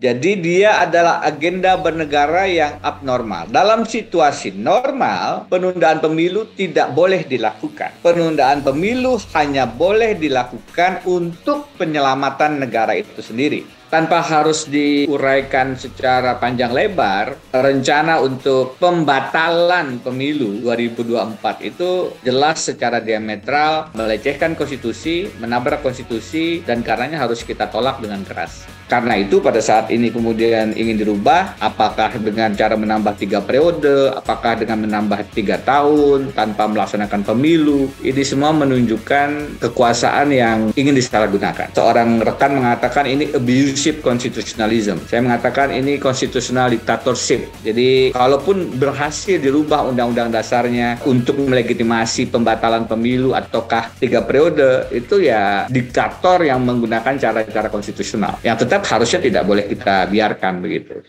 Jadi dia adalah agenda bernegara yang abnormal. Dalam situasi normal, penundaan pemilu tidak boleh dilakukan. Penundaan pemilu hanya boleh dilakukan untuk penyelamatan negara itu sendiri. Tanpa harus diuraikan secara panjang lebar, rencana untuk pembatalan pemilu 2024 itu jelas secara diametral melecehkan konstitusi, menabrak konstitusi, dan karenanya harus kita tolak dengan keras. Karena itu pada saat ini kemudian ingin dirubah, apakah dengan cara menambah 3 periode, apakah dengan menambah 3 tahun tanpa melaksanakan pemilu, ini semua menunjukkan kekuasaan yang ingin disalahgunakan. Seorang rekan mengatakan ini abusive constitutionalism. Saya mengatakan ini constitutional dictatorship. Jadi kalaupun berhasil dirubah undang-undang dasarnya untuk melegitimasi pembatalan pemilu ataukah 3 periode, itu ya diktator yang menggunakan cara-cara konstitusional. Yang tetap harusnya tidak boleh kita biarkan begitu.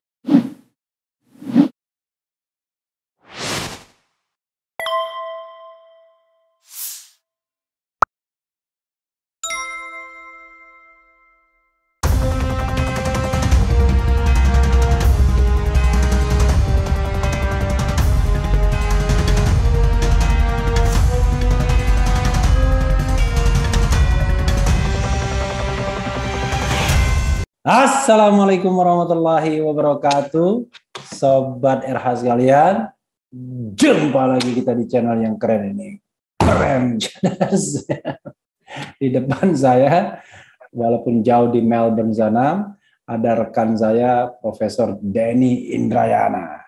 Assalamualaikum warahmatullahi wabarakatuh, Sobat RH sekalian. Jumpa lagi kita di channel yang keren ini. Keren. Di depan saya, walaupun jauh di Melbourne sana, ada rekan saya, Profesor Denny Indrayana.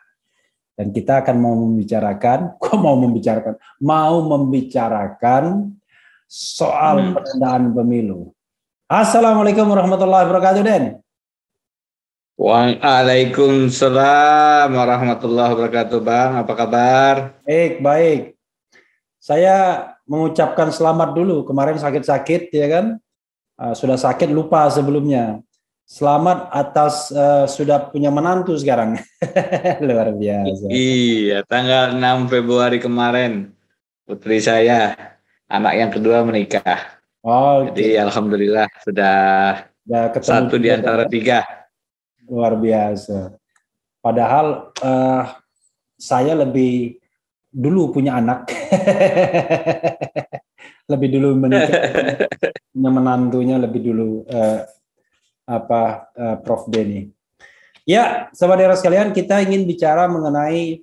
Dan kita akan mau membicarakan soal penundaan pemilu. Assalamualaikum warahmatullahi wabarakatuh, Den. Waalaikumsalam warahmatullahi wabarakatuh, Bang. Apa kabar? Baik. Saya mengucapkan selamat dulu. Kemarin sakit-sakit, ya kan? Sudah sakit, lupa sebelumnya. Selamat atas sudah punya menantu sekarang. Luar biasa. Iya, tanggal 6 Februari kemarin, putri saya, anak yang kedua menikah. Jadi alhamdulillah sudah satu di antara 3. Luar biasa. Padahal saya lebih dulu punya anak. Lebih dulu menikah. Punya menantunya lebih dulu Prof. Denny. Ya, saudara sekalian, kita ingin bicara mengenai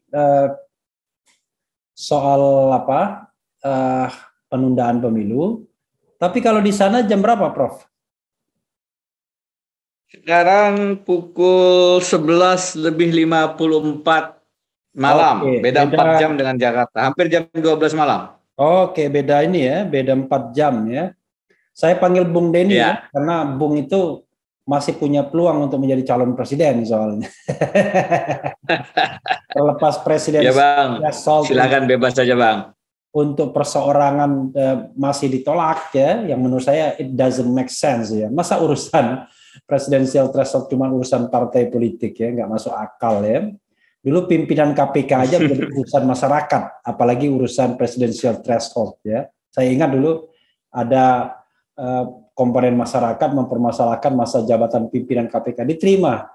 soal penundaan pemilu. Tapi kalau di sana jam berapa, Prof? Sekarang pukul 11:54 malam. Beda 4 jam dengan Jakarta. Hampir jam 12 malam. Oke, beda ini ya, beda 4 jam ya. Saya panggil Bung Denny ya, karena Bung itu masih punya peluang untuk menjadi calon presiden soalnya. Terlepas presiden. Ya, Bang. Silakan bebas saja, Bang. Untuk perseorangan masih ditolak ya, yang menurut saya it doesn't make sense ya. Masa urusan presidensial threshold cuma urusan partai politik ya, nggak masuk akal ya. Dulu pimpinan KPK aja menjadi urusan masyarakat, apalagi urusan presidensial threshold ya. Saya ingat dulu ada komponen masyarakat mempermasalahkan masa jabatan pimpinan KPK, diterima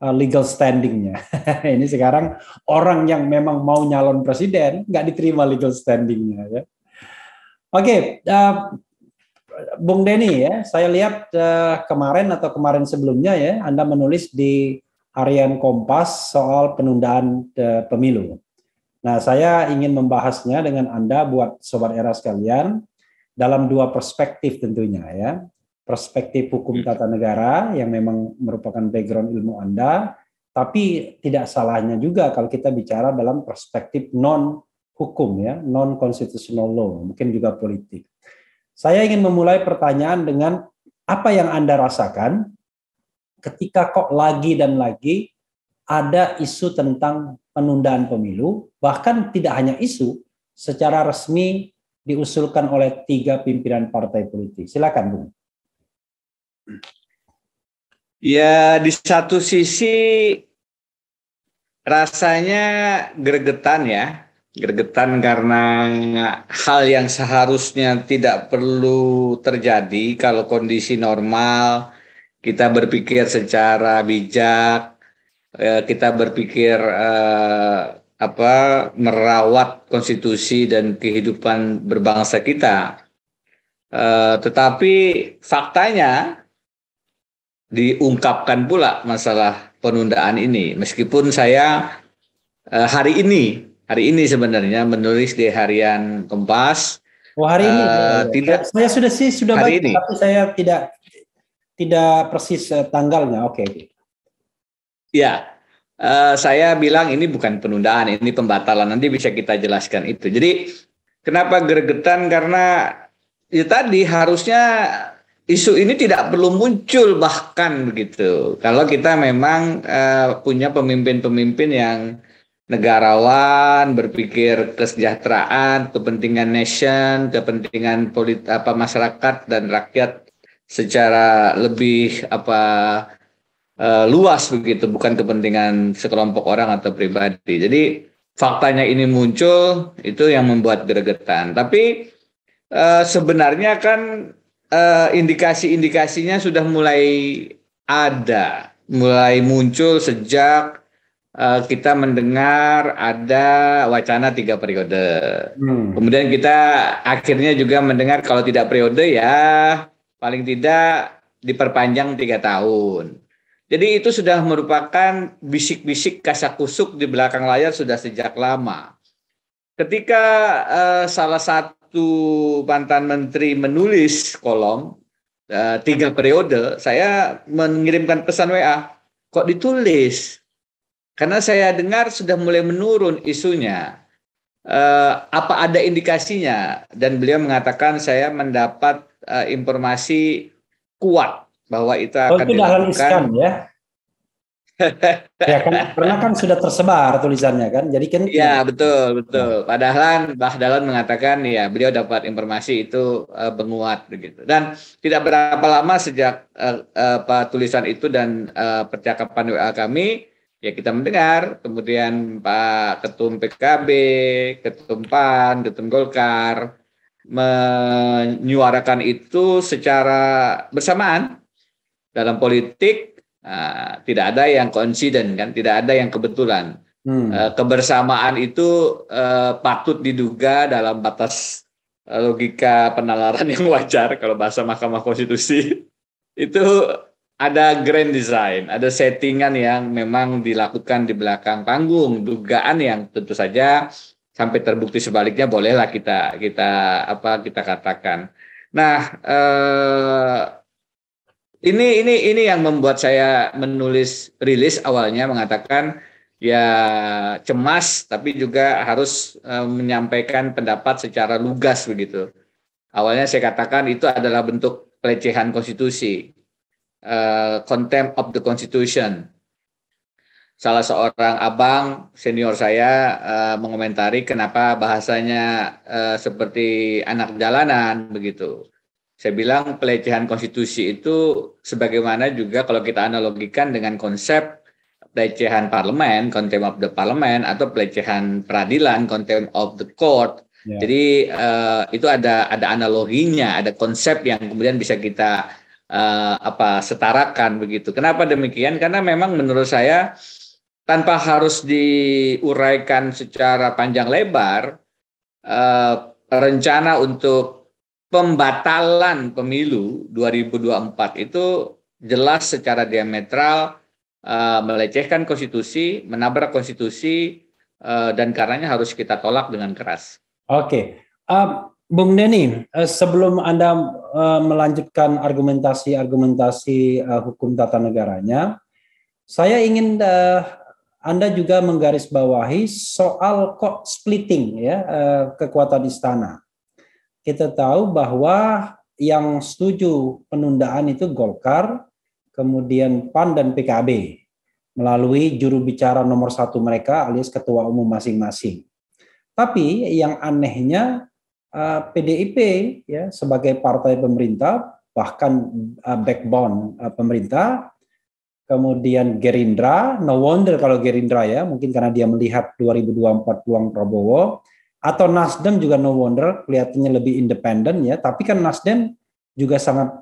legal standingnya. Ini sekarang orang yang memang mau nyalon presiden nggak diterima legal standingnya ya. Oke, Bung Denny ya, saya lihat kemarin sebelumnya ya, Anda menulis di Harian Kompas soal penundaan pemilu. Nah, saya ingin membahasnya dengan Anda buat Sobat Era sekalian dalam 2 perspektif tentunya ya. Perspektif hukum tata negara yang memang merupakan background ilmu Anda, tapi tidak salahnya juga kalau kita bicara dalam perspektif non-hukum ya, non-constitutional law, mungkin juga politik. Saya ingin memulai pertanyaan dengan apa yang Anda rasakan ketika kok lagi dan lagi ada isu tentang penundaan pemilu, bahkan tidak hanya isu, secara resmi diusulkan oleh 3 pimpinan partai politik. Silakan, Bung. Ya, di satu sisi rasanya gregetan ya. Gregetan karena hal yang seharusnya tidak perlu terjadi kalau kondisi normal kita berpikir secara bijak, kita berpikir merawat konstitusi dan kehidupan berbangsa kita. Tetapi faktanya diungkapkan pula masalah penundaan ini. Meskipun saya hari ini sebenarnya menulis di harian Kompas. Oh, hari ini tidak. Saya sudah baca, tapi saya tidak persis tanggalnya. Oke. Ya, saya bilang ini bukan penundaan, ini pembatalan. Nanti bisa kita jelaskan itu. Jadi kenapa gregetan? Karena ya tadi harusnya isu ini tidak perlu muncul bahkan begitu. Kalau kita memang punya pemimpin-pemimpin yang negarawan, berpikir kesejahteraan, kepentingan nation, kepentingan masyarakat dan rakyat secara lebih luas begitu, bukan kepentingan sekelompok orang atau pribadi. Jadi faktanya ini muncul, itu yang membuat gregetan. Tapi sebenarnya kan indikasi-indikasinya sudah mulai muncul sejak kita mendengar ada wacana 3 periode. Kemudian kita akhirnya juga mendengar kalau tidak periode ya paling tidak diperpanjang 3 tahun. Jadi itu sudah merupakan bisik-bisik kasak-kusuk di belakang layar sudah sejak lama. Ketika salah satu mantan menteri menulis kolom 3 periode, saya mengirimkan pesan WA, kok ditulis? Karena saya dengar sudah mulai menurun isunya. Apa ada indikasinya? Dan beliau mengatakan saya mendapat informasi kuat bahwa itu akan dilakukan. Ya? Ya kan, karena kan sudah tersebar tulisannya kan. Jadi kan. Ya betul. Padahal Mbah Dahlan mengatakan ya beliau dapat informasi itu menguat begitu. Dan tidak berapa lama sejak tulisan itu dan percakapan WA kami. Ya kita mendengar, kemudian Pak Ketum PKB, Ketum PAN, Ketum Golkar menyuarakan itu secara bersamaan. Dalam politik tidak ada yang koinsiden kan, tidak ada yang kebetulan. Kebersamaan itu patut diduga dalam batas logika penalaran yang wajar kalau bahasa Mahkamah Konstitusi. Itu ada grand design, ada settingan yang memang dilakukan di belakang panggung, dugaan yang tentu saja sampai terbukti sebaliknya bolehlah kita katakan. Nah, ini yang membuat saya menulis rilis awalnya mengatakan ya cemas, tapi juga harus menyampaikan pendapat secara lugas begitu. Awalnya saya katakan itu adalah bentuk pelecehan konstitusi. Contempt of the Constitution. Salah seorang abang senior saya mengomentari kenapa bahasanya seperti anak jalanan begitu. Saya bilang pelecehan konstitusi itu sebagaimana juga kalau kita analogikan dengan konsep pelecehan parlemen, contempt of the parliament, atau pelecehan peradilan, contempt of the court. Yeah. Jadi itu ada analoginya, ada konsep yang kemudian bisa kita setarakan begitu. Kenapa demikian? Karena memang menurut saya tanpa harus diuraikan secara panjang lebar, rencana untuk pembatalan pemilu 2024 itu jelas secara diametral melecehkan konstitusi, menabrak konstitusi, dan karenanya harus kita tolak dengan keras. Oke. Bung Denny, sebelum Anda melanjutkan argumentasi hukum tata negaranya, saya ingin Anda juga menggarisbawahi soal kok splitting ya kekuatan istana. Kita tahu bahwa yang setuju penundaan itu Golkar, kemudian PAN dan PKB melalui juru bicara nomor 1 mereka alias ketua umum masing-masing. Tapi yang anehnya PDIP ya sebagai partai pemerintah bahkan backbone pemerintah, kemudian Gerindra, no wonder kalau Gerindra ya mungkin karena dia melihat 2024 peluang Prabowo, atau Nasdem juga no wonder kelihatannya lebih independen ya, tapi kan Nasdem juga sangat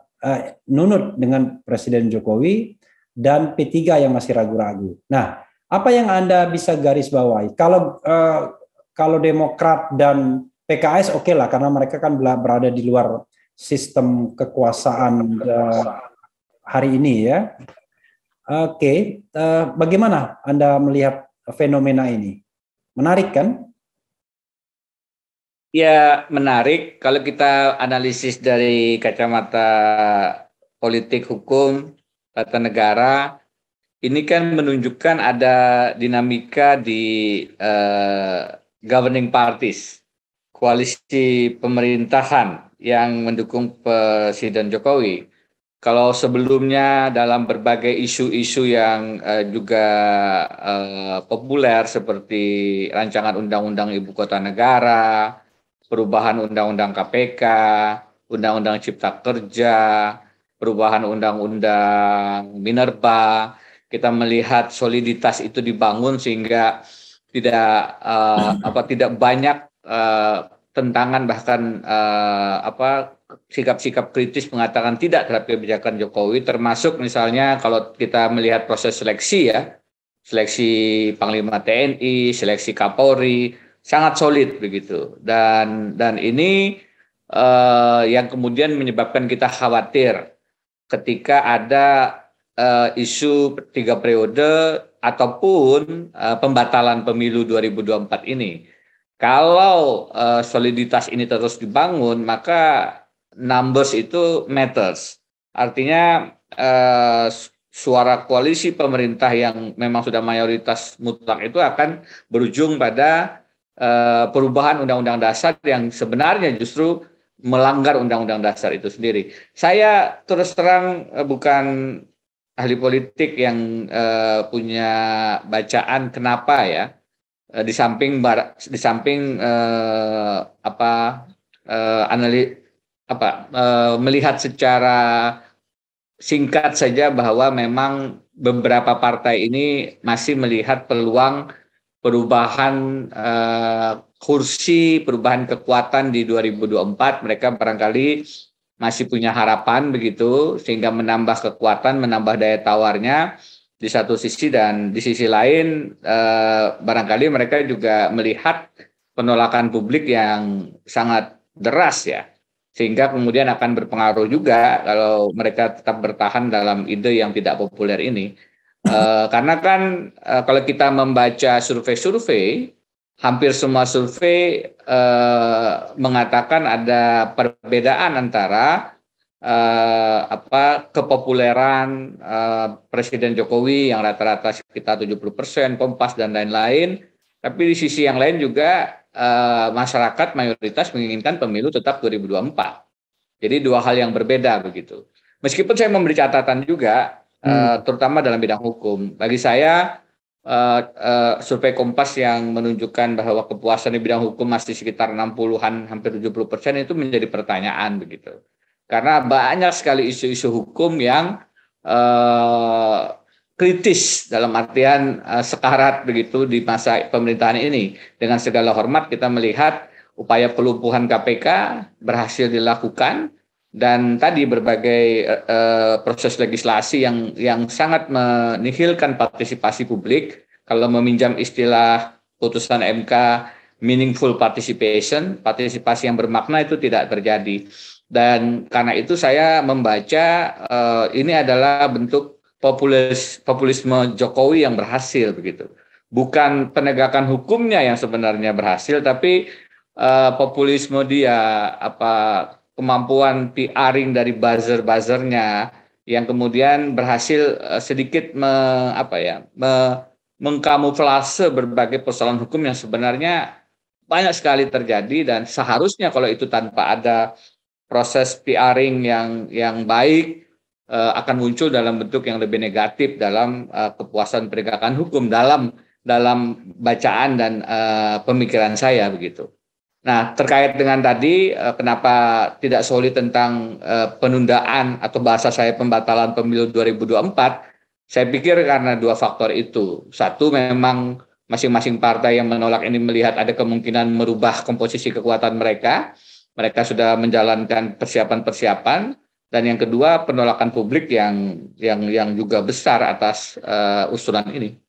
nunut dengan Presiden Jokowi, dan P3 yang masih ragu-ragu. Nah, apa yang Anda bisa garis bawahi? Kalau Demokrat dan PKS oke lah, karena mereka kan berada di luar sistem kekuasaan hari ini ya. Oke, bagaimana Anda melihat fenomena ini? Menarik kan? Ya, menarik kalau kita analisis dari kacamata politik hukum tata negara. Ini kan menunjukkan ada dinamika di governing parties, koalisi pemerintahan yang mendukung Presiden Jokowi. Kalau sebelumnya dalam berbagai isu-isu yang juga populer seperti rancangan undang-undang ibu kota negara, perubahan undang-undang KPK, undang-undang Cipta Kerja, perubahan undang-undang Minerba, kita melihat soliditas itu dibangun sehingga tidak banyak tentangan, bahkan sikap-sikap kritis mengatakan tidak terhadap kebijakan Jokowi, termasuk misalnya kalau kita melihat proses seleksi ya, seleksi Panglima TNI, seleksi Kapolri sangat solid begitu, dan ini yang kemudian menyebabkan kita khawatir ketika ada isu 3 periode ataupun pembatalan pemilu 2024 ini. Kalau soliditas ini terus dibangun, maka numbers itu matters. Artinya suara koalisi pemerintah yang memang sudah mayoritas mutlak itu akan berujung pada perubahan undang-undang dasar yang sebenarnya justru melanggar undang-undang dasar itu sendiri. Saya terus terang bukan ahli politik yang punya bacaan kenapa ya, di samping melihat secara singkat saja bahwa memang beberapa partai ini masih melihat peluang perubahan kursi, perubahan kekuatan di 2024, mereka barangkali masih punya harapan begitu, sehingga menambah kekuatan, menambah daya tawarnya di satu sisi, dan di sisi lain barangkali mereka juga melihat penolakan publik yang sangat deras ya, sehingga kemudian akan berpengaruh juga kalau mereka tetap bertahan dalam ide yang tidak populer ini. Karena kan kalau kita membaca survei-survei, hampir semua survei mengatakan ada perbedaan antara kepopuleran Presiden Jokowi yang rata-rata sekitar 70%, Kompas dan lain-lain. Tapi di sisi yang lain juga masyarakat mayoritas menginginkan pemilu tetap 2024. Jadi dua hal yang berbeda begitu. Meskipun saya memberi catatan juga, terutama dalam bidang hukum. Bagi saya, survei Kompas yang menunjukkan bahwa kepuasan di bidang hukum masih sekitar 60-an, hampir 70% itu menjadi pertanyaan begitu. Karena banyak sekali isu-isu hukum yang kritis dalam artian sekarat begitu di masa pemerintahan ini. Dengan segala hormat kita melihat upaya pelumpuhan KPK berhasil dilakukan, dan tadi berbagai proses legislasi yang sangat menihilkan partisipasi publik. Kalau meminjam istilah putusan MK, meaningful participation, partisipasi yang bermakna itu tidak terjadi. Dan karena itu saya membaca ini adalah bentuk populisme Jokowi yang berhasil begitu. Bukan penegakan hukumnya yang sebenarnya berhasil, tapi populisme dia, kemampuan PR-ing dari buzzer-buzzernya yang kemudian berhasil sedikit mengkamuflase berbagai persoalan hukum yang sebenarnya banyak sekali terjadi, dan seharusnya kalau itu tanpa ada proses PR-ing yang baik akan muncul dalam bentuk yang lebih negatif dalam kepuasan penegakan hukum dalam bacaan dan pemikiran saya begitu. Nah, terkait dengan tadi kenapa tidak solid tentang penundaan atau bahasa saya pembatalan pemilu 2024, saya pikir karena dua faktor itu. Satu, memang masing-masing partai yang menolak ini melihat ada kemungkinan merubah komposisi kekuatan mereka. Mereka sudah menjalankan persiapan-persiapan, Dan yang kedua, penolakan publik yang juga besar atas usulan ini.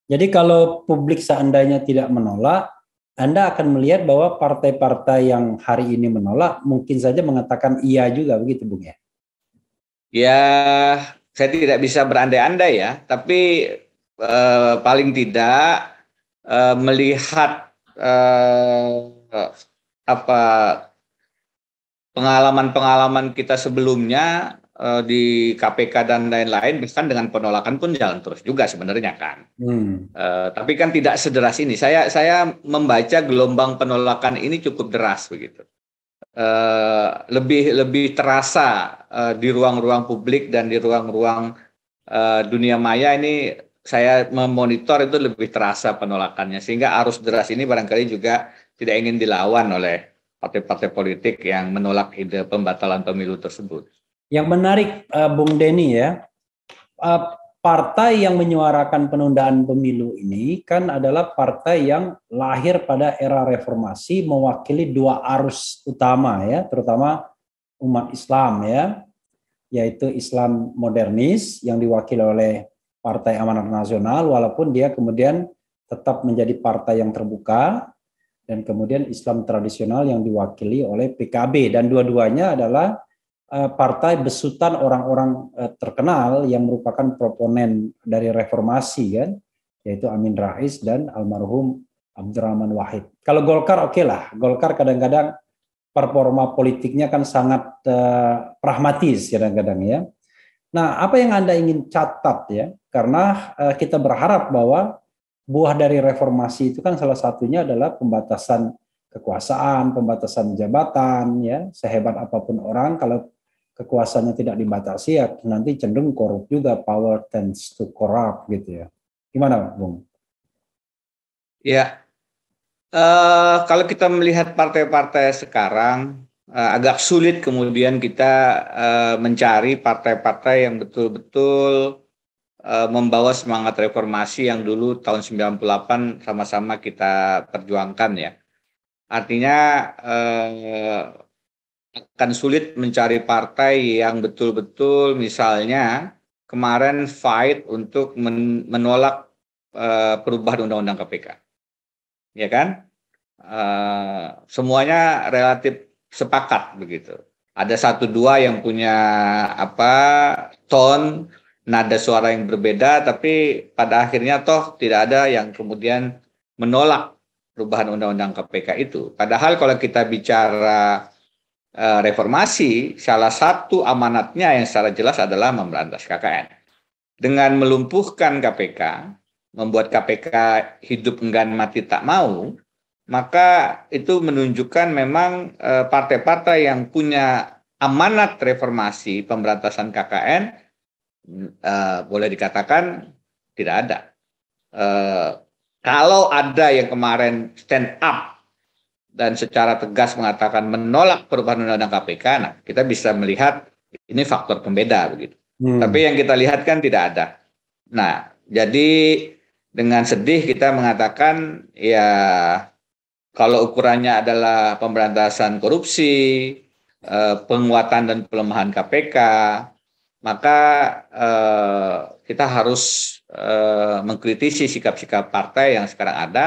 Jadi kalau publik seandainya tidak menolak, Anda akan melihat bahwa partai-partai yang hari ini menolak mungkin saja mengatakan iya juga, begitu Bung ya? Ya, saya tidak bisa berandai-andai ya, tapi paling tidak melihat apa pengalaman-pengalaman kita sebelumnya di KPK dan lain-lain, bahkan dengan penolakan pun jalan terus juga sebenarnya kan. Tapi kan tidak sederas ini. Saya membaca gelombang penolakan ini cukup deras begitu. Lebih terasa di ruang-ruang publik dan di ruang-ruang dunia maya ini. Saya memonitor itu lebih terasa penolakannya, sehingga arus deras ini barangkali juga tidak ingin dilawan oleh partai-partai politik yang menolak ide pembatalan pemilu tersebut. Yang menarik, Bung Denny ya, partai yang menyuarakan penundaan pemilu ini kan adalah partai yang lahir pada era reformasi, mewakili dua arus utama ya, terutama umat Islam ya, yaitu Islam modernis yang diwakili oleh Partai Amanat Nasional, walaupun dia kemudian tetap menjadi partai yang terbuka, dan kemudian Islam tradisional yang diwakili oleh PKB, dan dua-duanya adalah partai besutan orang-orang terkenal yang merupakan proponen dari reformasi kan, yaitu Amin Rais dan almarhum Abdurrahman Wahid. Kalau Golkar oke lah, Golkar kadang-kadang performa politiknya kan sangat pragmatis kadang-kadang ya. Nah, apa yang Anda ingin catat ya? Karena kita berharap bahwa buah dari reformasi itu kan salah satunya adalah pembatasan kekuasaan, pembatasan jabatan ya. Sehebat apapun orang, kalau kekuasaannya tidak dibatasi ya nanti cenderung korup juga, power tends to corrupt gitu ya. Gimana, Bung? Ya, kalau kita melihat partai-partai sekarang, agak sulit kemudian kita mencari partai-partai yang betul-betul membawa semangat reformasi yang dulu tahun 98 sama-sama kita perjuangkan ya. Artinya akan sulit mencari partai yang betul-betul misalnya kemarin fight untuk menolak perubahan undang-undang KPK. Ya kan? Semuanya relatif sepakat begitu. Ada satu dua yang punya tone, nada suara yang berbeda, tapi pada akhirnya toh tidak ada yang kemudian menolak perubahan undang-undang KPK itu. Padahal kalau kita bicara reformasi, salah satu amanatnya yang secara jelas adalah memberantas KKN. Dengan melumpuhkan KPK, membuat KPK hidup enggan mati tak mau, maka itu menunjukkan memang partai-partai yang punya amanat reformasi pemberantasan KKN boleh dikatakan tidak ada. Kalau ada yang kemarin stand up dan secara tegas mengatakan menolak perubahan undang-undang KPK, nah kita bisa melihat ini faktor pembeda begitu. Tapi yang kita lihat kan tidak ada. Nah, jadi dengan sedih kita mengatakan ya kalau ukurannya adalah pemberantasan korupsi, penguatan dan pelemahan KPK, maka kita harus mengkritisi sikap-sikap partai yang sekarang ada.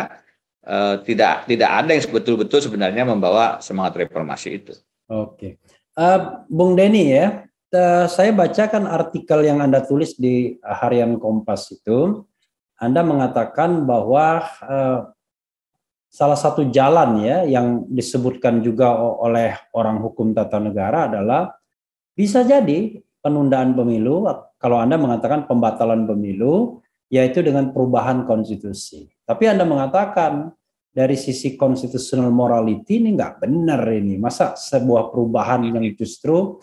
Tidak ada yang betul-betul sebenarnya membawa semangat reformasi itu. Oke, Bung Denny ya, saya bacakan artikel yang Anda tulis di Harian Kompas itu. Anda mengatakan bahwa salah satu jalan ya yang disebutkan juga oleh orang hukum tata negara adalah bisa jadi penundaan pemilu, kalau Anda mengatakan pembatalan pemilu, yaitu dengan perubahan konstitusi. Tapi Anda mengatakan dari sisi constitutional morality ini nggak benar ini. Masa sebuah perubahan yang justru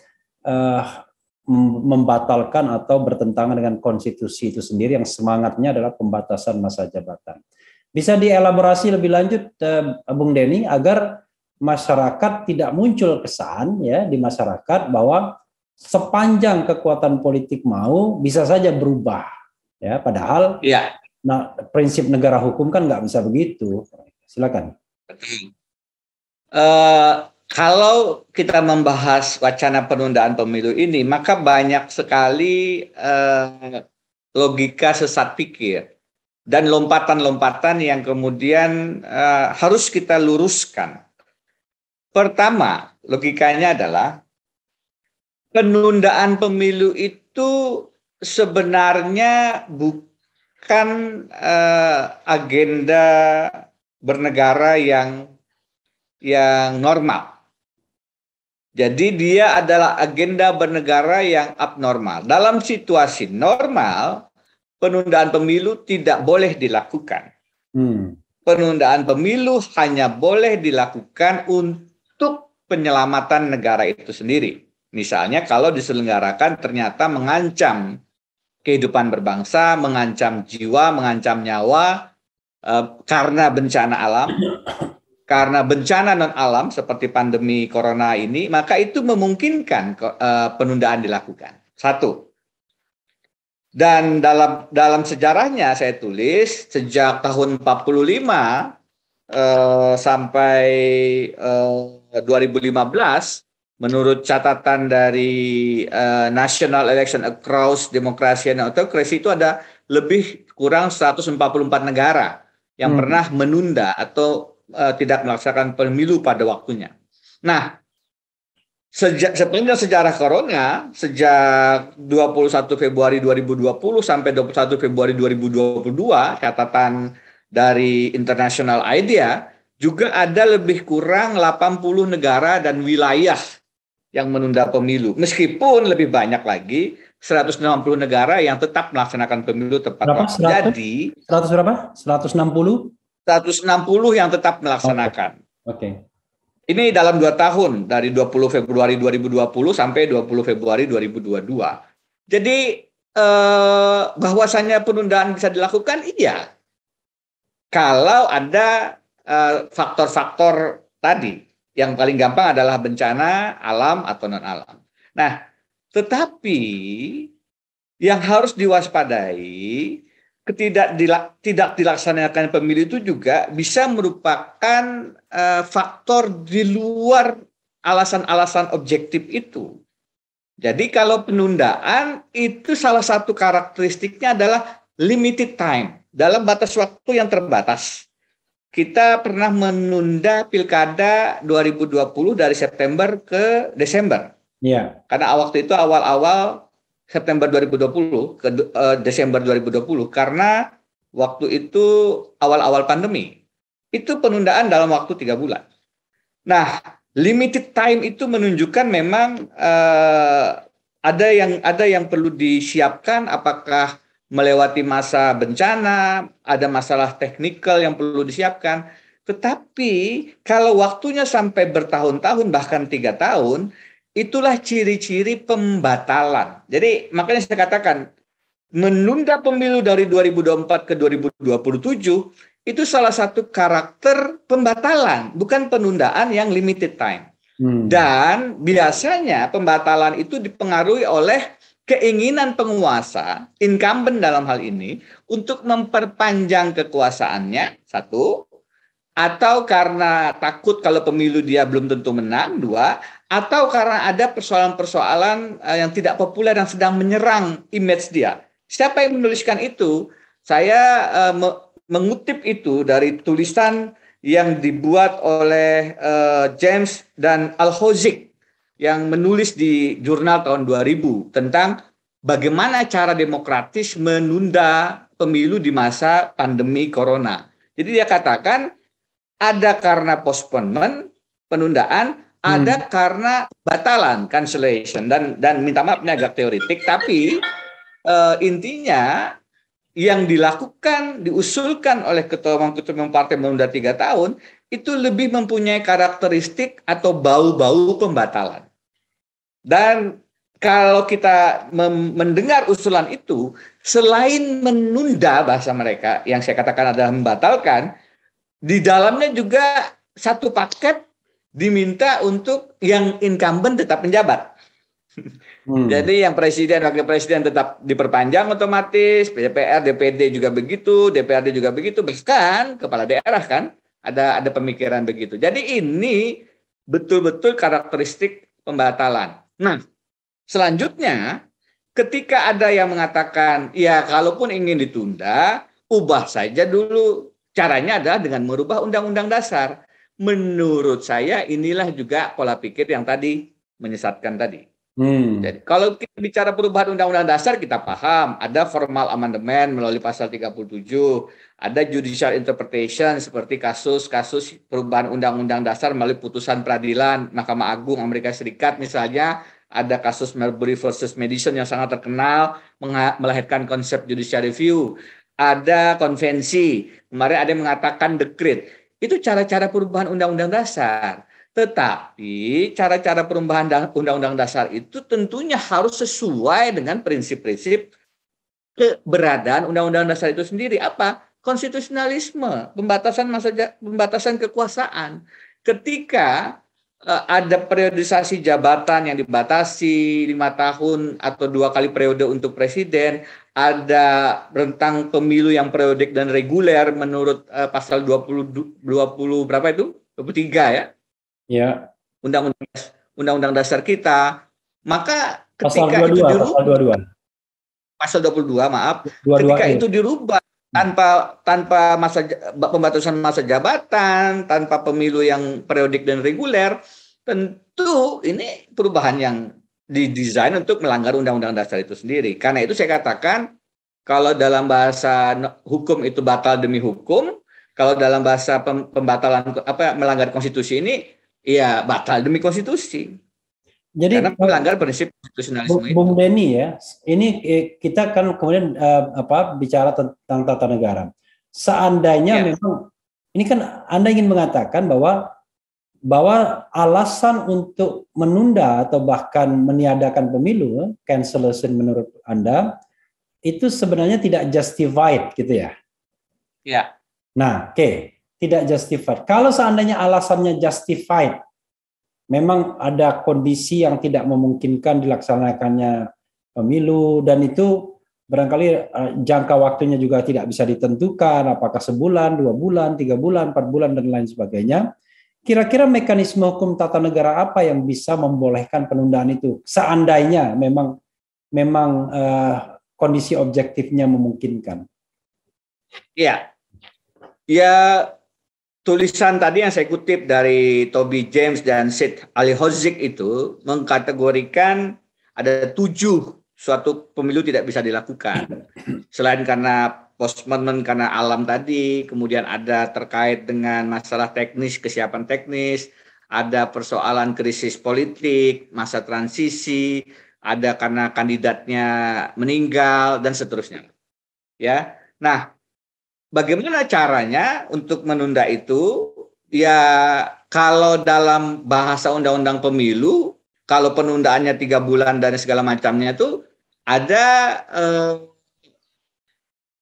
membatalkan atau bertentangan dengan konstitusi itu sendiri yang semangatnya adalah pembatasan masa jabatan. Bisa dielaborasi lebih lanjut, Bung Denny, agar masyarakat tidak muncul kesan ya di masyarakat bahwa sepanjang kekuatan politik mau bisa saja berubah ya, padahal ya. Nah, prinsip negara hukum kan nggak bisa begitu. Silakan. Kalau kita membahas wacana penundaan pemilu ini, maka banyak sekali logika sesat pikir dan lompatan-lompatan yang kemudian harus kita luruskan. Pertama, logikanya adalah penundaan pemilu itu sebenarnya bukan agenda bernegara yang normal. Jadi dia adalah agenda bernegara yang abnormal. Dalam situasi normal, penundaan pemilu tidak boleh dilakukan. Penundaan pemilu hanya boleh dilakukan untuk penyelamatan negara itu sendiri. Misalnya kalau diselenggarakan ternyata mengancam kehidupan berbangsa, mengancam jiwa, mengancam nyawa karena bencana alam. Karena bencana non-alam seperti pandemi corona ini, maka itu memungkinkan penundaan dilakukan. Satu. Dan dalam sejarahnya saya tulis, sejak tahun 45 sampai 2015, menurut catatan dari National Election Across Democracy and Autocracy, itu ada lebih kurang 144 negara yang pernah menunda atau tidak melaksanakan pemilu pada waktunya. Nah, sepanjang sejarah corona, sejak 21 Februari 2020 sampai 21 Februari 2022, catatan dari International IDEA, juga ada lebih kurang 80 negara dan wilayah yang menunda pemilu. Meskipun lebih banyak lagi, 160 negara yang tetap melaksanakan pemilu tepat waktu. Jadi 100 berapa? 160? 160 yang tetap melaksanakan. Oke. Ini dalam 2 tahun, dari 20 Februari 2020 sampai 20 Februari 2022. Jadi bahwasannya penundaan bisa dilakukan, iya. Kalau ada faktor-faktor tadi, yang paling gampang adalah bencana alam atau non-alam. Nah, tetapi yang harus diwaspadai, tidak dilaksanakan pemilu itu juga bisa merupakan faktor di luar alasan-alasan objektif itu. Jadi kalau penundaan itu salah satu karakteristiknya adalah limited time, dalam batas waktu yang terbatas. Kita pernah menunda pilkada 2020 dari September ke Desember. Iya. Karena waktu itu awal-awal September 2020 ke Desember 2020, karena waktu itu awal-awal pandemi. Itu penundaan dalam waktu 3 bulan. Nah, limited time itu menunjukkan memang ada yang perlu disiapkan, apakah melewati masa bencana, ada masalah teknikal yang perlu disiapkan. Tetapi kalau waktunya sampai bertahun-tahun, bahkan 3 tahun, itulah ciri-ciri pembatalan. Jadi makanya saya katakan, menunda pemilu dari 2024 ke 2027 itu salah satu karakter pembatalan, bukan penundaan yang limited time. Dan biasanya pembatalan itu dipengaruhi oleh keinginan penguasa, incumbent dalam hal ini, untuk memperpanjang kekuasaannya, satu, atau karena takut kalau pemilu dia belum tentu menang, dua, atau karena ada persoalan-persoalan yang tidak populer yang sedang menyerang image dia. Siapa yang menuliskan itu? Saya mengutip itu dari tulisan yang dibuat oleh James dan Al-Hozik yang menulis di jurnal tahun 2000 tentang bagaimana cara demokratis menunda pemilu di masa pandemi corona. Jadi dia katakan ada karena postponement, penundaan, ada karena batalan, cancellation, dan minta maaf ini agak teoritik, tapi intinya yang dilakukan, diusulkan oleh ketua-ketua partai menunda 3 tahun itu lebih mempunyai karakteristik atau bau-bau pembatalan. Dan kalau kita mendengar usulan itu, selain menunda bahasa mereka yang saya katakan adalah membatalkan, di dalamnya juga satu paket diminta untuk yang incumbent tetap menjabat. Jadi yang presiden, wakil presiden tetap diperpanjang otomatis, DPR, DPD juga begitu, DPRD juga begitu, bahkan kepala daerah kan ada pemikiran begitu. Jadi ini betul-betul karakteristik pembatalan. Nah, selanjutnya ketika ada yang mengatakan, ya kalaupun ingin ditunda, ubah saja dulu. Caranya adalah dengan merubah Undang-Undang Dasar. Menurut saya inilah juga pola pikir yang tadi menyesatkan tadi. Jadi kalau kita bicara perubahan Undang-Undang Dasar, kita paham ada formal amandemen melalui pasal 37, ada judicial interpretation seperti kasus-kasus perubahan Undang-Undang Dasar melalui putusan peradilan Mahkamah Agung Amerika Serikat misalnya, ada kasus Marbury versus Madison yang sangat terkenal melahirkan konsep judicial review, ada konvensi, kemarin ada yang mengatakan dekret. Itu cara-cara perubahan Undang-Undang Dasar. Tetapi cara-cara perubahan Undang-Undang Dasar itu tentunya harus sesuai dengan prinsip-prinsip keberadaan Undang-Undang Dasar itu sendiri. Apa? Konstitusionalisme, pembatasan kekuasaan. Ketika ada periodisasi jabatan yang dibatasi 5 tahun atau 2 kali periode untuk presiden, ada rentang pemilu yang periodik dan reguler menurut pasal 20 berapa itu? 23 ya. Ya. Undang-Undang Dasar kita, maka ketika pasal 22, itu dirubah, pasal 22 maaf, 22, ketika itu dirubah tanpa pembatasan masa jabatan, tanpa pemilu yang periodik dan reguler, tentu ini perubahan yang didesain untuk melanggar Undang-Undang Dasar itu sendiri. Karena itu saya katakan kalau dalam bahasa hukum itu batal demi hukum, kalau dalam bahasa pembatalan melanggar konstitusi ini iya, batal demi konstitusi. Jadi karena melanggar prinsip konstitusionalisme itu. Bung Denny ya, ini kita kan kemudian bicara tentang tata negara. Seandainya memang ini kan Anda ingin mengatakan bahwa alasan untuk menunda atau bahkan meniadakan pemilu, cancellation menurut Anda itu sebenarnya tidak justified gitu ya? Ya. Nah, tidak justified. Kalau seandainya alasannya justified, memang ada kondisi yang tidak memungkinkan dilaksanakannya pemilu, dan itu barangkali jangka waktunya juga tidak bisa ditentukan, apakah sebulan, 2 bulan, 3 bulan, 4 bulan, dan lain sebagainya. Kira-kira mekanisme hukum tata negara apa yang bisa membolehkan penundaan itu? Seandainya memang kondisi objektifnya memungkinkan. Iya. Ya, tulisan tadi yang saya kutip dari Toby James dan Sid Alihodzic itu mengkategorikan ada 7 suatu pemilu tidak bisa dilakukan. Selain karena postponement karena alam tadi, kemudian ada terkait dengan masalah teknis, kesiapan teknis, ada persoalan krisis politik, masa transisi, ada karena kandidatnya meninggal dan seterusnya. Ya. Nah, bagaimana caranya untuk menunda itu? Ya, kalau dalam bahasa Undang-Undang Pemilu, kalau penundaannya 3 bulan dan segala macamnya itu ada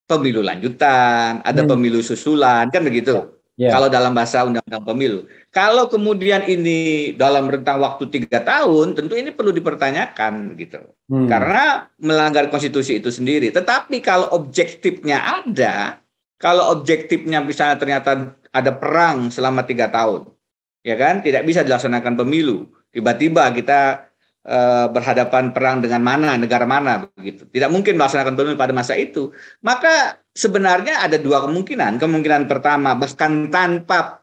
pemilu lanjutan, ada pemilu susulan, kan begitu. Yeah. Kalau dalam bahasa Undang-Undang Pemilu. Kalau kemudian ini dalam rentang waktu 3 tahun, tentu ini perlu dipertanyakan gitu. Karena melanggar konstitusi itu sendiri. Tetapi kalau objektifnya ada, kalau objektifnya misalnya ternyata ada perang selama 3 tahun, ya kan, tidak bisa dilaksanakan pemilu. Tiba-tiba kita berhadapan perang dengan negara mana, begitu. Tidak mungkin melaksanakan pemilu pada masa itu. Maka sebenarnya ada 2 kemungkinan. Kemungkinan pertama, bahkan tanpa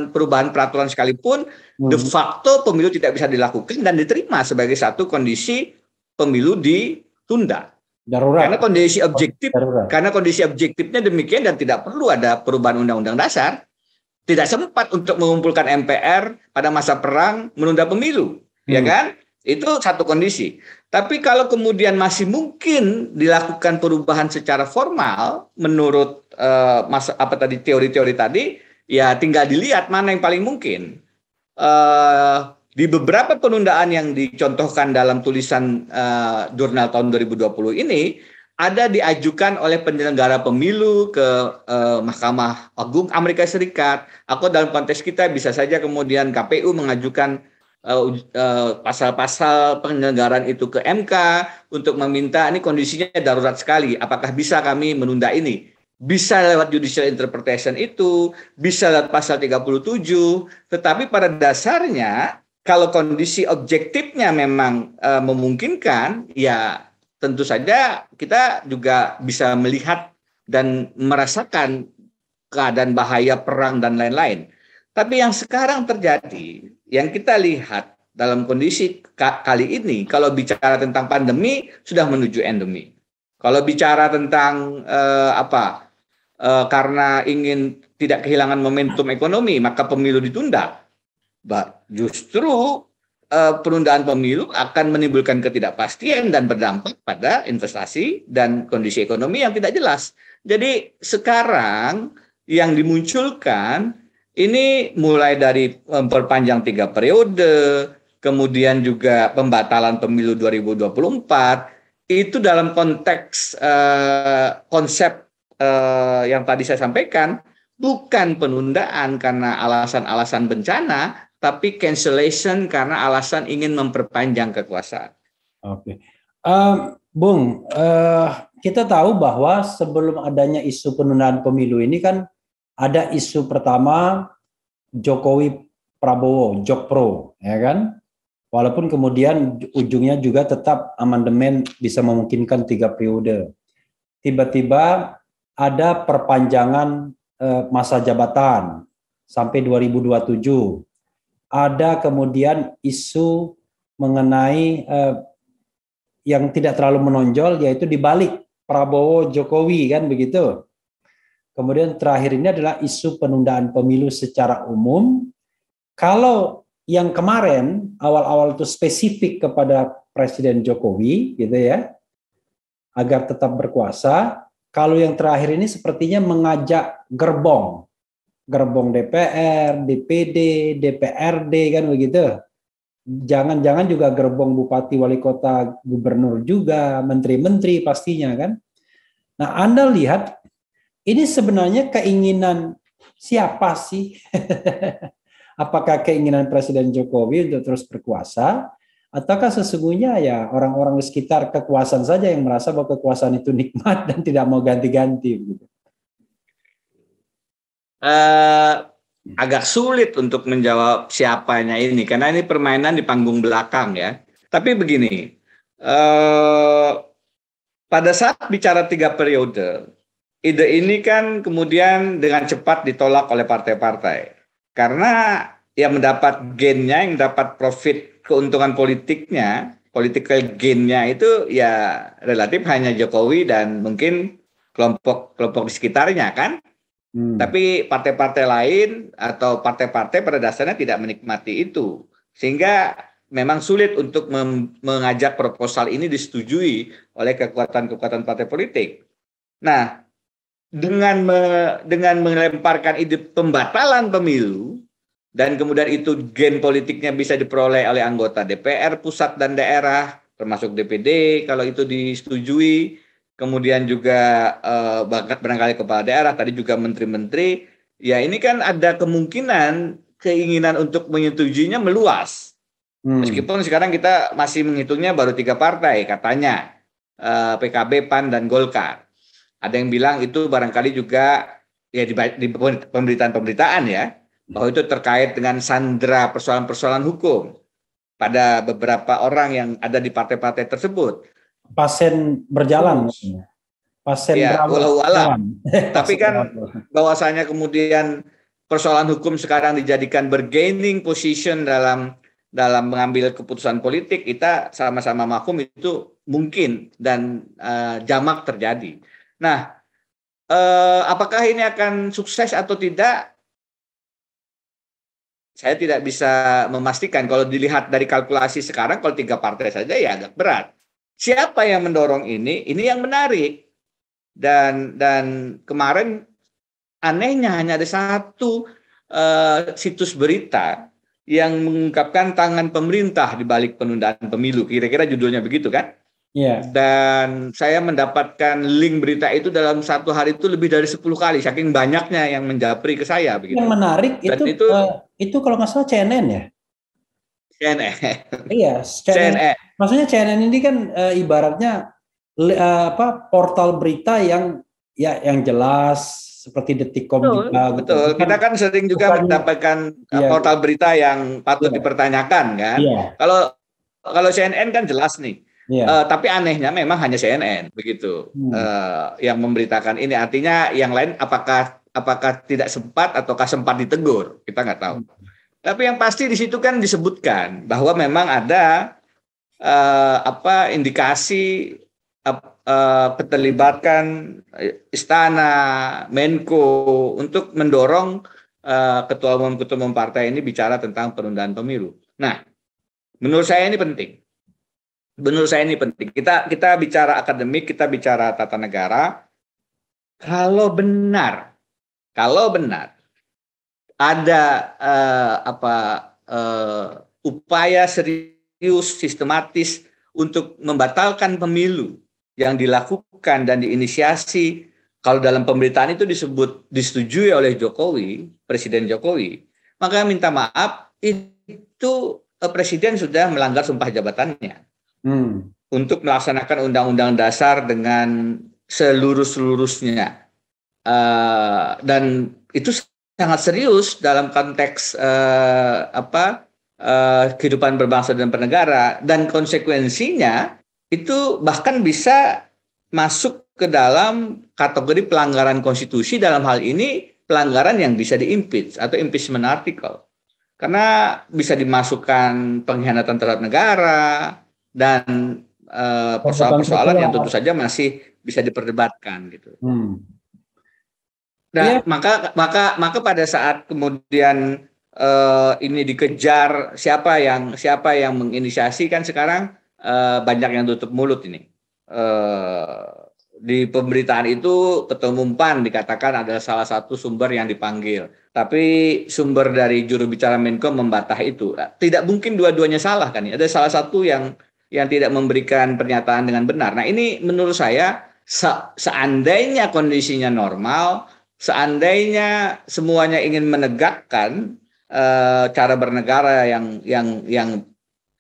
perubahan peraturan sekalipun, de facto pemilu tidak bisa dilakukan dan diterima sebagai satu kondisi pemilu ditunda. Darurat. Karena kondisi objektifnya demikian dan tidak perlu ada perubahan Undang-Undang Dasar. Tidak sempat untuk mengumpulkan MPR pada masa perang menunda pemilu, ya kan? Itu satu kondisi. Tapi kalau kemudian masih mungkin dilakukan perubahan secara formal menurut teori-teori tadi, ya tinggal dilihat mana yang paling mungkin. Di beberapa penundaan yang dicontohkan dalam tulisan jurnal tahun 2020 ini, ada diajukan oleh penyelenggara pemilu ke Mahkamah Agung Amerika Serikat. Atau dalam konteks kita bisa saja kemudian KPU mengajukan pasal-pasal penyelenggaraan itu ke MK untuk meminta, ini kondisinya darurat sekali, apakah bisa kami menunda ini? bisa lewat judicial interpretation itu, bisa lewat pasal 37, tetapi pada dasarnya kalau kondisi objektifnya memang memungkinkan, ya tentu saja kita juga bisa melihat dan merasakan keadaan bahaya perang dan lain-lain. Tapi yang sekarang terjadi, yang kita lihat dalam kondisi kali ini, kalau bicara tentang pandemi sudah menuju endemi. Kalau bicara tentang karena ingin tidak kehilangan momentum ekonomi, maka pemilu ditunda. Justru penundaan pemilu akan menimbulkan ketidakpastian dan berdampak pada investasi dan kondisi ekonomi yang tidak jelas. Jadi sekarang yang dimunculkan ini mulai dari memperpanjang 3 periode, kemudian juga pembatalan pemilu 2024, itu dalam konteks konsep yang tadi saya sampaikan, bukan penundaan karena alasan-alasan bencana, tapi cancellation karena alasan ingin memperpanjang kekuasaan. Oke, Bung, kita tahu bahwa sebelum adanya isu penundaan pemilu ini kan ada isu pertama Jokowi Prabowo, Jokpro, ya kan? Walaupun kemudian ujungnya juga tetap amandemen bisa memungkinkan 3 periode. Tiba-tiba ada perpanjangan masa jabatan sampai 2027. Ada kemudian isu mengenai yang tidak terlalu menonjol, yaitu dibalik Prabowo Jokowi, kan begitu. Kemudian terakhir ini adalah isu penundaan pemilu secara umum. Kalau yang kemarin awal-awal itu spesifik kepada Presiden Jokowi, gitu ya, agar tetap berkuasa. Kalau yang terakhir ini sepertinya mengajak gerbong DPR, DPD, DPRD, kan begitu. Jangan-jangan juga gerbong bupati, wali kota, gubernur juga, menteri-menteri pastinya kan. Nah, Anda lihat ini sebenarnya keinginan siapa sih? Apakah keinginan Presiden Jokowi untuk terus berkuasa, ataukah sesungguhnya ya orang-orang di sekitar kekuasaan saja yang merasa bahwa kekuasaan itu nikmat dan tidak mau ganti-ganti gitu? Agak sulit untuk menjawab siapanya ini, karena ini permainan di panggung belakang ya. Tapi begini, pada saat bicara 3 periode, ide ini kan kemudian dengan cepat ditolak oleh partai-partai. Karena yang mendapat gain-nya, yang mendapat profit keuntungan politiknya, political gain-nya itu ya relatif hanya Jokowi dan mungkin kelompok-kelompok di sekitarnya kan. Tapi partai-partai lain atau partai-partai pada dasarnya tidak menikmati itu. Sehingga memang sulit untuk mengajak proposal ini disetujui oleh kekuatan-kekuatan partai politik. Nah, dengan melemparkan ide pembatalan pemilu, dan kemudian itu gain politiknya bisa diperoleh oleh anggota DPR pusat dan daerah, termasuk DPD kalau itu disetujui, kemudian juga barangkali kepala daerah, tadi juga menteri-menteri, ya ini kan ada kemungkinan keinginan untuk menyetujuinya meluas. Meskipun sekarang kita masih menghitungnya baru 3 partai katanya, PKB, PAN, dan Golkar. Ada yang bilang itu barangkali juga ya di pemberitaan-pemberitaan ya, bahwa itu terkait dengan sandera persoalan-persoalan hukum pada beberapa orang yang ada di partai-partai tersebut. Pasien berjalan. Pasien ya, walau-alam. Tapi kan bahwasanya kemudian persoalan hukum sekarang dijadikan bergaining position dalam mengambil keputusan politik, kita sama-sama maklum itu mungkin dan jamak terjadi. Nah, apakah ini akan sukses atau tidak? Saya tidak bisa memastikan. Kalau dilihat dari kalkulasi sekarang, kalau 3 partai saja ya agak berat. Siapa yang mendorong ini? Ini yang menarik. Dan kemarin anehnya hanya ada satu situs berita yang mengungkapkan tangan pemerintah di balik penundaan pemilu. Kira-kira judulnya begitu kan? Yeah. Dan saya mendapatkan link berita itu dalam 1 hari itu lebih dari 10 kali, saking banyaknya yang menjapri ke saya. Begitu. Yang menarik itu kalau nggak salah CNN ya? CNN. Iya, CNN. Maksudnya CNN ini kan ibaratnya portal berita yang ya yang jelas seperti Detikcom Betul, juga gitu. betul. Kita kan sering juga mendapatkan portal berita yang patut dipertanyakan kan. Iya. Kalau CNN kan jelas nih. Iya. Tapi anehnya memang hanya CNN begitu yang memberitakan ini. Artinya yang lain apakah tidak sempat ataukah sempat ditegur, kita nggak tahu. Tapi yang pasti di situ kan disebutkan bahwa memang ada indikasi keterlibatan istana, Menko untuk mendorong ketua umum partai ini bicara tentang penundaan pemilu. Nah, menurut saya ini penting. Kita bicara akademik, kita bicara tata negara. Kalau benar ada upaya serius sistematis untuk membatalkan pemilu yang dilakukan dan diinisiasi, kalau dalam pemberitaan itu disetujui oleh Jokowi, Presiden Jokowi, maka minta maaf, itu Presiden sudah melanggar sumpah jabatannya untuk melaksanakan Undang-Undang Dasar dengan seluruh-seluruhnya, dan itu sangat serius dalam konteks kehidupan berbangsa dan bernegara, dan konsekuensinya itu bahkan bisa masuk ke dalam kategori pelanggaran konstitusi, dalam hal ini pelanggaran yang bisa di-impeach atau impeachment article. Karena bisa dimasukkan pengkhianatan terhadap negara dan persoalan-persoalan yang tentu saja masih bisa diperdebatkan gitu. Nah, maka pada saat kemudian ini dikejar siapa yang menginisiasi, kan sekarang banyak yang tutup mulut ini. Di pemberitaan itu Ketua Umum PAN dikatakan adalah salah satu sumber yang dipanggil. Tapi sumber dari juru bicara Menko membantah itu. Tidak mungkin dua-duanya salah kan? Ada salah satu yang tidak memberikan pernyataan dengan benar. Nah, ini menurut saya seandainya kondisinya normal, seandainya semuanya ingin menegakkan cara bernegara yang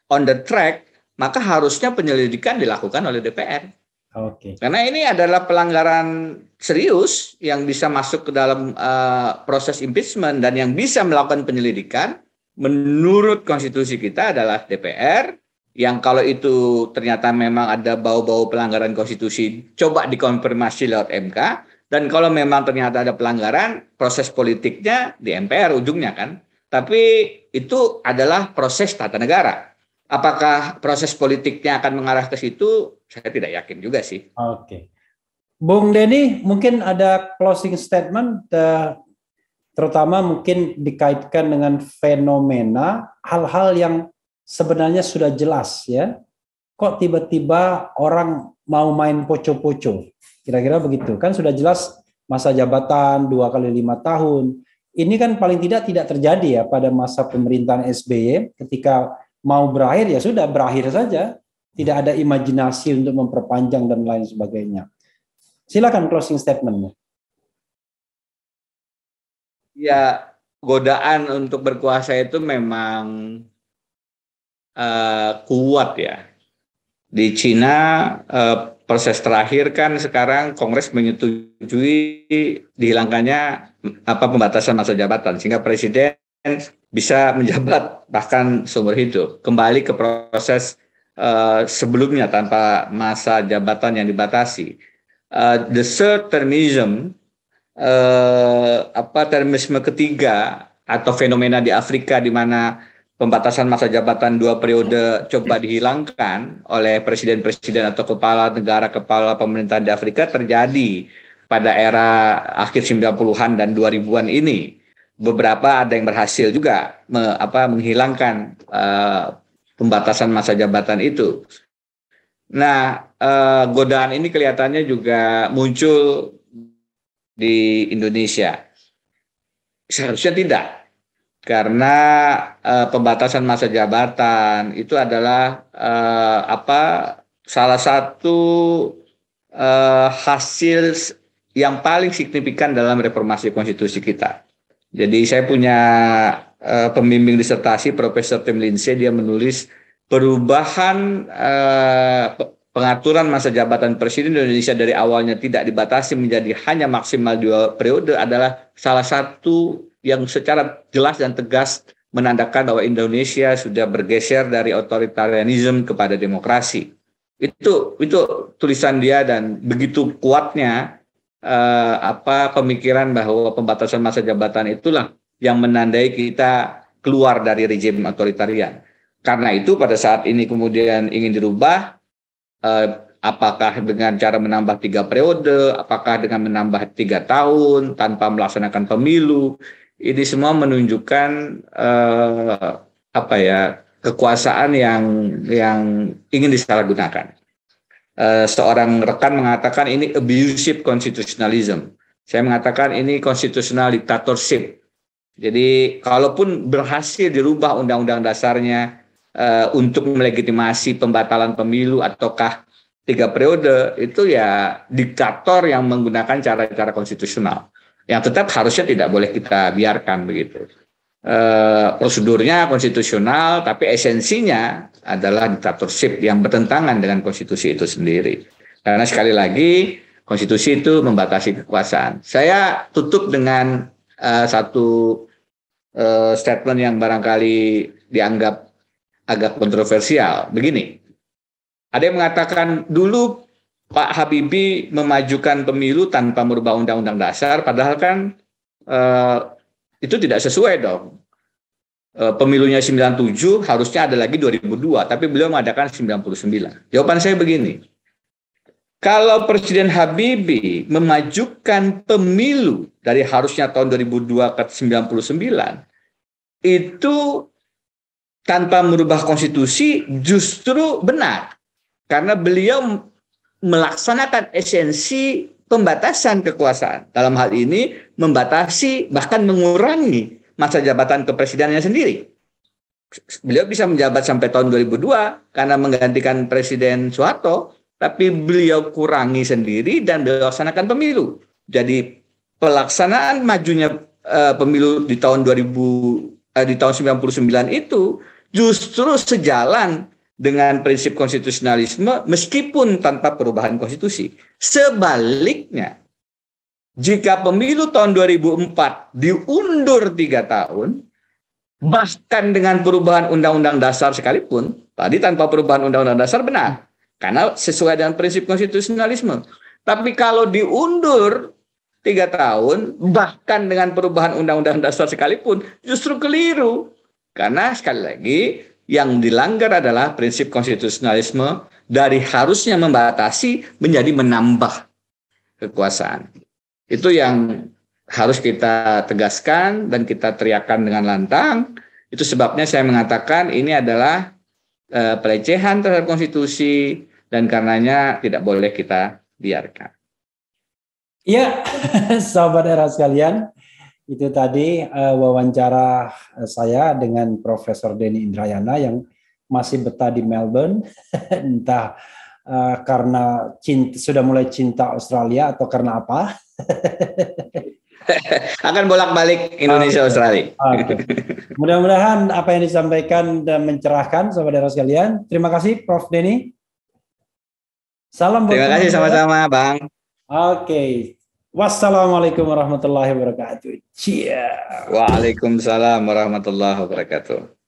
on the track, maka harusnya penyelidikan dilakukan oleh DPR. Karena ini adalah pelanggaran serius yang bisa masuk ke dalam proses impeachment, dan yang bisa melakukan penyelidikan menurut konstitusi kita adalah DPR, yang kalau itu ternyata memang ada bau-bau pelanggaran konstitusi, coba dikonfirmasi lewat MK, dan kalau memang ternyata ada pelanggaran, proses politiknya di MPR ujungnya kan. Tapi itu adalah proses tata negara. Apakah proses politiknya akan mengarah ke situ? Saya tidak yakin juga sih. Oke. Bung Denny, mungkin ada closing statement, terutama mungkin dikaitkan dengan fenomena hal-hal yang sebenarnya sudah jelas ya. Kok tiba-tiba orang mau main poco-poco? Kira-kira begitu. Kan sudah jelas masa jabatan 2 kali 5 tahun. Ini kan paling tidak terjadi ya pada masa pemerintahan SBY. Ketika mau berakhir ya sudah berakhir saja. Tidak ada imajinasi untuk memperpanjang dan lain sebagainya. Silakan closing statement-nya. Ya, godaan untuk berkuasa itu memang kuat ya. Di Cina proses terakhir kan sekarang Kongres menyetujui dihilangkannya pembatasan masa jabatan, sehingga presiden bisa menjabat bahkan seumur hidup, kembali ke proses sebelumnya tanpa masa jabatan yang dibatasi. The third termism, termisme ketiga atau fenomena di Afrika di mana pembatasan masa jabatan 2 periode coba dihilangkan oleh presiden-presiden atau kepala negara, kepala pemerintahan di Afrika, terjadi pada era akhir 90-an dan 2000-an ini. Beberapa ada yang berhasil juga menghilangkan pembatasan masa jabatan itu. Nah, godaan ini kelihatannya juga muncul di Indonesia. Seharusnya tidak. Karena pembatasan masa jabatan itu adalah salah satu hasil yang paling signifikan dalam reformasi konstitusi kita. Jadi saya punya pembimbing disertasi Profesor Tim Lindsay, dia menulis perubahan pengaturan masa jabatan Presiden Indonesia dari awalnya tidak dibatasi menjadi hanya maksimal 2 periode adalah salah satu yang secara jelas dan tegas menandakan bahwa Indonesia sudah bergeser dari otoritarianisme kepada demokrasi. Itu tulisan dia, dan begitu kuatnya pemikiran bahwa pembatasan masa jabatan itulah yang menandai kita keluar dari rezim otoritarian. Karena itu pada saat ini kemudian ingin dirubah, apakah dengan cara menambah 3 periode, apakah dengan menambah 3 tahun tanpa melaksanakan pemilu, ini semua menunjukkan kekuasaan yang ingin disalahgunakan. Seorang rekan mengatakan ini abusive constitutionalism. Saya mengatakan ini constitutional dictatorship. Jadi kalaupun berhasil dirubah undang-undang dasarnya untuk melegitimasi pembatalan pemilu ataukah 3 periode, itu ya diktator yang menggunakan cara-cara konstitusional yang tetap harusnya tidak boleh kita biarkan begitu. Prosedurnya konstitusional, tapi esensinya adalah diktatorship yang bertentangan dengan konstitusi itu sendiri. Karena sekali lagi konstitusi itu membatasi kekuasaan. Saya tutup dengan satu statement yang barangkali dianggap agak kontroversial. Begini, ada yang mengatakan dulu Pak Habibie memajukan pemilu tanpa merubah undang-undang dasar, padahal kan itu tidak sesuai dong. Pemilunya 97 harusnya ada lagi 2002, tapi beliau mengadakan 99. Jawaban saya begini, kalau Presiden Habibie memajukan pemilu dari harusnya tahun 2002 ke 99, itu tanpa merubah konstitusi justru benar. Karena beliau melaksanakan esensi pembatasan kekuasaan. Dalam hal ini membatasi bahkan mengurangi masa jabatan kepresidenannya sendiri. Beliau bisa menjabat sampai tahun 2002 karena menggantikan Presiden Soeharto, tapi beliau kurangi sendiri dan beliau laksanakan pemilu. Jadi pelaksanaan majunya pemilu di tahun 99 itu justru sejalan dengan prinsip konstitusionalisme meskipun tanpa perubahan konstitusi. Sebaliknya, jika pemilu tahun 2004 diundur 3 tahun, bahkan dengan perubahan undang-undang dasar sekalipun, tadi tanpa perubahan undang-undang dasar benar, karena sesuai dengan prinsip konstitusionalisme. Tapi kalau diundur 3 tahun, bahkan dengan perubahan undang-undang dasar sekalipun, justru keliru. Karena sekali lagi, yang dilanggar adalah prinsip konstitusionalisme dari harusnya membatasi menjadi menambah kekuasaan. Itu yang harus kita tegaskan dan kita teriakkan dengan lantang. Itu sebabnya saya mengatakan ini adalah pelecehan terhadap konstitusi dan karenanya tidak boleh kita biarkan. Ya, sahabat era sekalian, itu tadi wawancara saya dengan Profesor Denny Indrayana yang masih betah di Melbourne, entah karena sudah mulai cinta Australia atau karena apa. Akan bolak-balik Indonesia Australia. Mudah-mudahan apa yang disampaikan dan mencerahkan saudara sekalian. Terima kasih Prof Denny. Salam. Terima kasih sama-sama Bang. Oke. Wassalamualaikum warahmatullahi wabarakatuh. Cia. Waalaikumsalam warahmatullahi wabarakatuh.